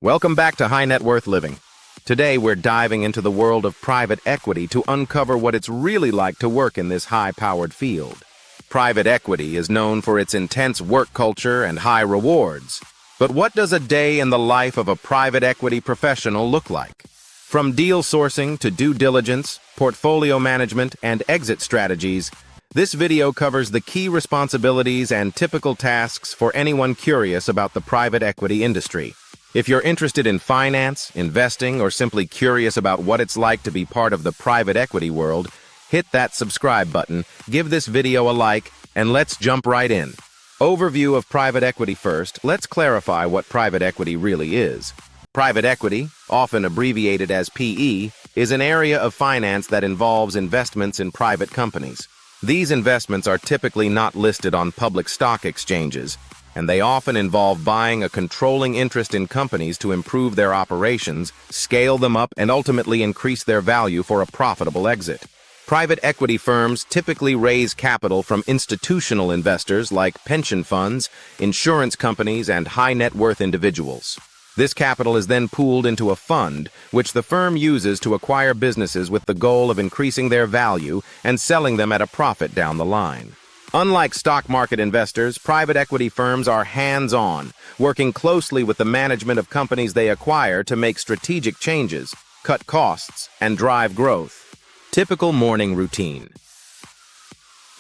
Welcome back to High Net Worth Living. Today, we're diving into the world of private equity to uncover what it's really like to work in this high-powered field. Private equity is known for its intense work culture and high rewards. But what does a day in the life of a private equity professional look like? From deal sourcing to due diligence, portfolio management, and exit strategies, this video covers the key responsibilities and typical tasks for anyone curious about the private equity industry. If you're interested in finance, investing, or simply curious about what it's like to be part of the private equity world, hit that subscribe button, give this video a like, and let's jump right in. Overview of private equity first. Let's clarify what private equity really is. Private equity, often abbreviated as PE, is an area of finance that involves investments in private companies. These investments are typically not listed on public stock exchanges, and they often involve buying a controlling interest in companies to improve their operations, scale them up, and ultimately increase their value for a profitable exit. Private equity firms typically raise capital from institutional investors like pension funds, insurance companies, and high-net-worth individuals. This capital is then pooled into a fund, which the firm uses to acquire businesses with the goal of increasing their value and selling them at a profit down the line. Unlike stock market investors, private equity firms are hands-on, working closely with the management of companies they acquire to make strategic changes, cut costs, and drive growth. Typical morning routine.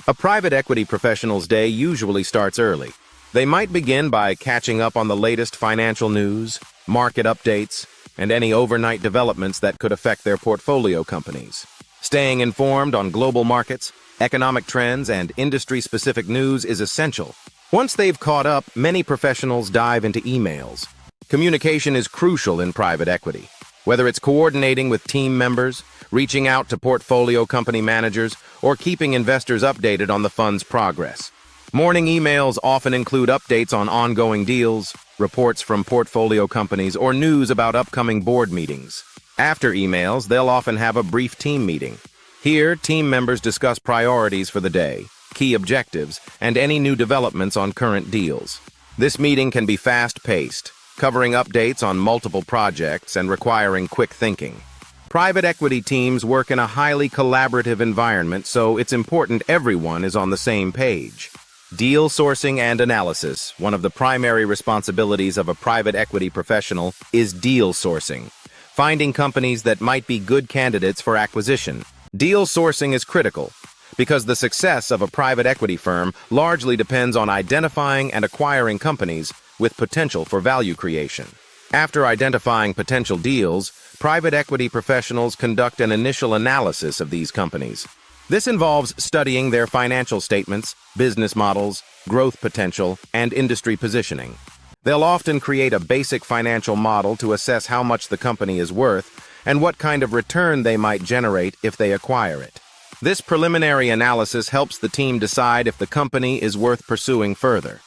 A private equity professional's day usually starts early. They might begin by catching up on the latest financial news, market updates, and any overnight developments that could affect their portfolio companies. Staying informed on global markets, economic trends, and industry-specific news is essential. Once they've caught up, many professionals dive into emails. Communication is crucial in private equity. Whether it's coordinating with team members, reaching out to portfolio company managers, or keeping investors updated on the fund's progress. Morning emails often include updates on ongoing deals, reports from portfolio companies, or news about upcoming board meetings. After emails, they'll often have a brief team meeting. Here, team members discuss priorities for the day, key objectives, and any new developments on current deals. This meeting can be fast-paced, covering updates on multiple projects and requiring quick thinking. Private equity teams work in a highly collaborative environment, so it's important everyone is on the same page. Deal sourcing and analysis. One of the primary responsibilities of a private equity professional is deal sourcing, finding companies that might be good candidates for acquisition. Deal sourcing is critical because the success of a private equity firm largely depends on identifying and acquiring companies with potential for value creation. After identifying potential deals, private equity professionals conduct an initial analysis of these companies. This involves studying their financial statements, business models, growth potential, and industry positioning. They'll often create a basic financial model to assess how much the company is worth and what kind of return they might generate if they acquire it. This preliminary analysis helps the team decide if the company is worth pursuing further.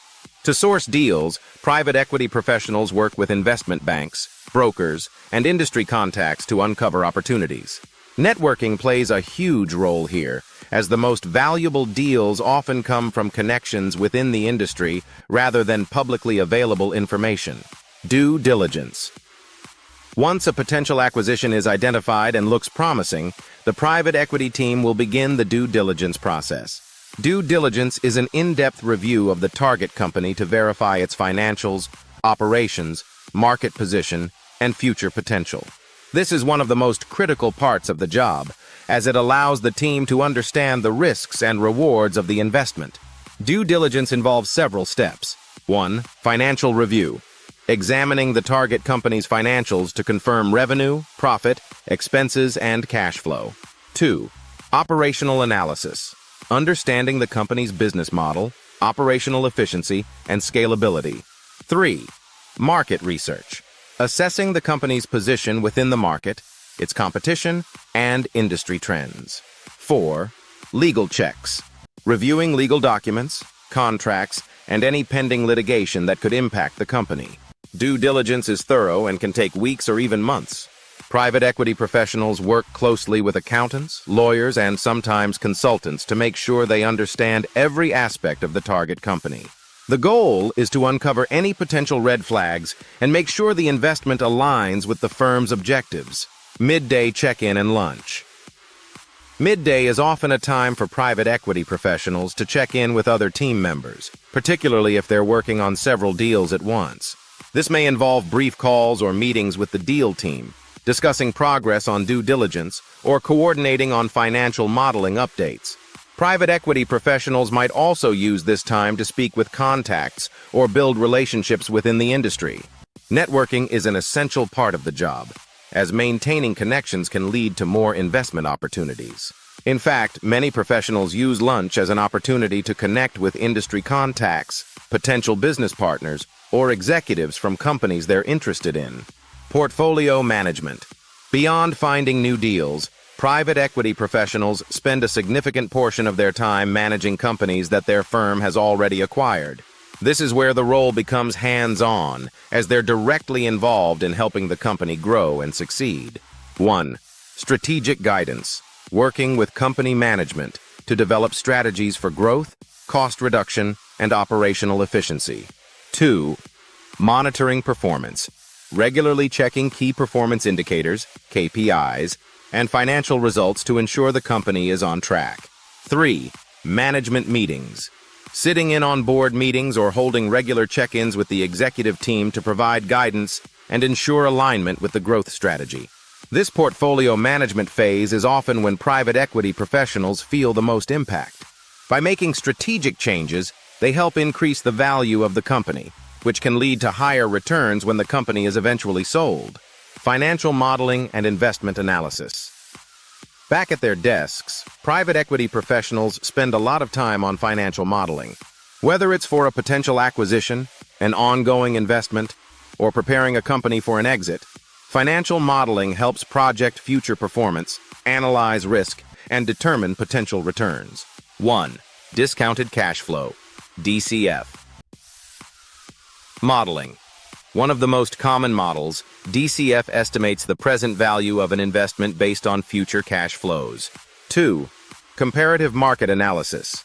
To source deals, private equity professionals work with investment banks, brokers, and industry contacts to uncover opportunities. Networking plays a huge role here, as the most valuable deals often come from connections within the industry rather than publicly available information. Due diligence. Once a potential acquisition is identified and looks promising, the private equity team will begin the due diligence process. Due diligence is an in-depth review of the target company to verify its financials, operations, market position, and future potential. This is one of the most critical parts of the job, as it allows the team to understand the risks and rewards of the investment. Due diligence involves several steps. 1. Financial review. Examining the target company's financials to confirm revenue, profit, expenses, and cash flow. 2. Operational analysis. Understanding the company's business model, operational efficiency, and scalability. 3. Market research. Assessing the company's position within the market, its competition, and industry trends. 4. Legal checks. Reviewing legal documents, contracts, and any pending litigation that could impact the company. Due diligence is thorough and can take weeks or even months. Private equity professionals work closely with accountants, lawyers, and sometimes consultants to make sure they understand every aspect of the target company. The goal is to uncover any potential red flags and make sure the investment aligns with the firm's objectives. Midday check-in and lunch. Midday is often a time for private equity professionals to check in with other team members, particularly if they're working on several deals at once. This may involve brief calls or meetings with the deal team, discussing progress on due diligence, or coordinating on financial modeling updates. Private equity professionals might also use this time to speak with contacts or build relationships within the industry. Networking is an essential part of the job, as maintaining connections can lead to more investment opportunities. In fact, many professionals use lunch as an opportunity to connect with industry contacts, potential business partners, or executives from companies they're interested in. Portfolio management. Beyond finding new deals, private equity professionals spend a significant portion of their time managing companies that their firm has already acquired. This is where the role becomes hands-on, as they're directly involved in helping the company grow and succeed. 1. Strategic guidance. Working with company management to develop strategies for growth, cost reduction, and operational efficiency. 2. Monitoring performance. Regularly checking key performance indicators, KPIs, and financial results to ensure the company is on track. 3. Management meetings. Sitting in on board meetings or holding regular check-ins with the executive team to provide guidance and ensure alignment with the growth strategy. This portfolio management phase is often when private equity professionals feel the most impact. By making strategic changes, they help increase the value of the company, which can lead to higher returns when the company is eventually sold. Financial modeling and investment analysis. Back at their desks, private equity professionals spend a lot of time on financial modeling. Whether it's for a potential acquisition, an ongoing investment, or preparing a company for an exit, financial modeling helps project future performance, analyze risk, and determine potential returns. 1. Discounted cash flow, DCF. Modeling. One of the most common models, DCF estimates the present value of an investment based on future cash flows. 2. Comparative market analysis.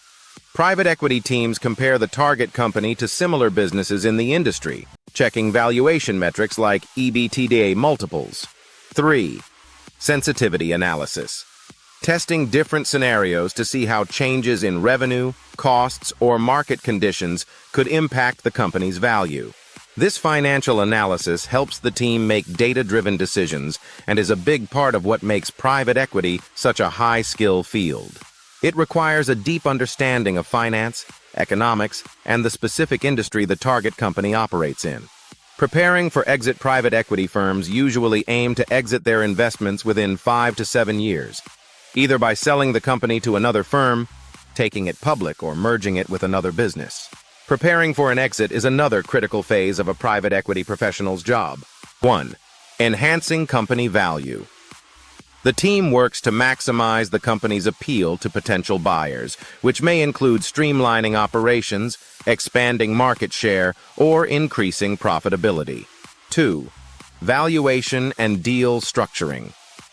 Private equity teams compare the target company to similar businesses in the industry, checking valuation metrics like EBITDA multiples. 3. Sensitivity analysis. Testing different scenarios to see how changes in revenue, costs, or market conditions could impact the company's value. This financial analysis helps the team make data-driven decisions and is a big part of what makes private equity such a high-skill field. It requires a deep understanding of finance, economics, and the specific industry the target company operates in. Preparing for exit. Private equity firms usually aim to exit their investments within 5 to 7 years, either by selling the company to another firm, taking it public, or merging it with another business. Preparing for an exit is another critical phase of a private equity professional's job. 1. Enhancing company value. The team works to maximize the company's appeal to potential buyers, which may include streamlining operations, expanding market share, or increasing profitability. 2. Valuation and deal structuring.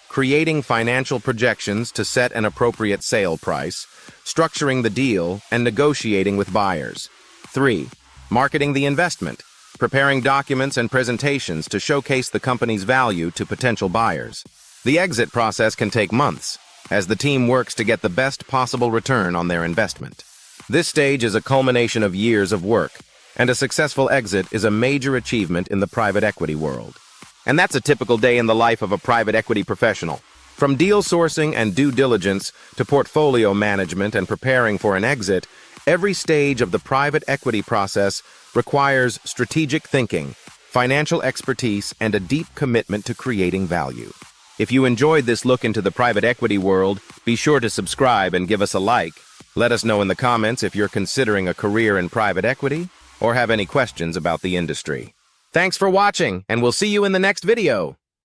Creating financial projections to set an appropriate sale price, structuring the deal, and negotiating with buyers. 3. Marketing the investment. Preparing documents and presentations to showcase the company's value to potential buyers. The exit process can take months, as the team works to get the best possible return on their investment. This stage is a culmination of years of work, and a successful exit is a major achievement in the private equity world. And that's a typical day in the life of a private equity professional. From deal sourcing and due diligence to portfolio management and preparing for an exit, every stage of the private equity process requires strategic thinking, financial expertise, and a deep commitment to creating value. If you enjoyed this look into the private equity world, be sure to subscribe and give us a like. Let us know in the comments if you're considering a career in private equity or have any questions about the industry. Thanks for watching, and we'll see you in the next video.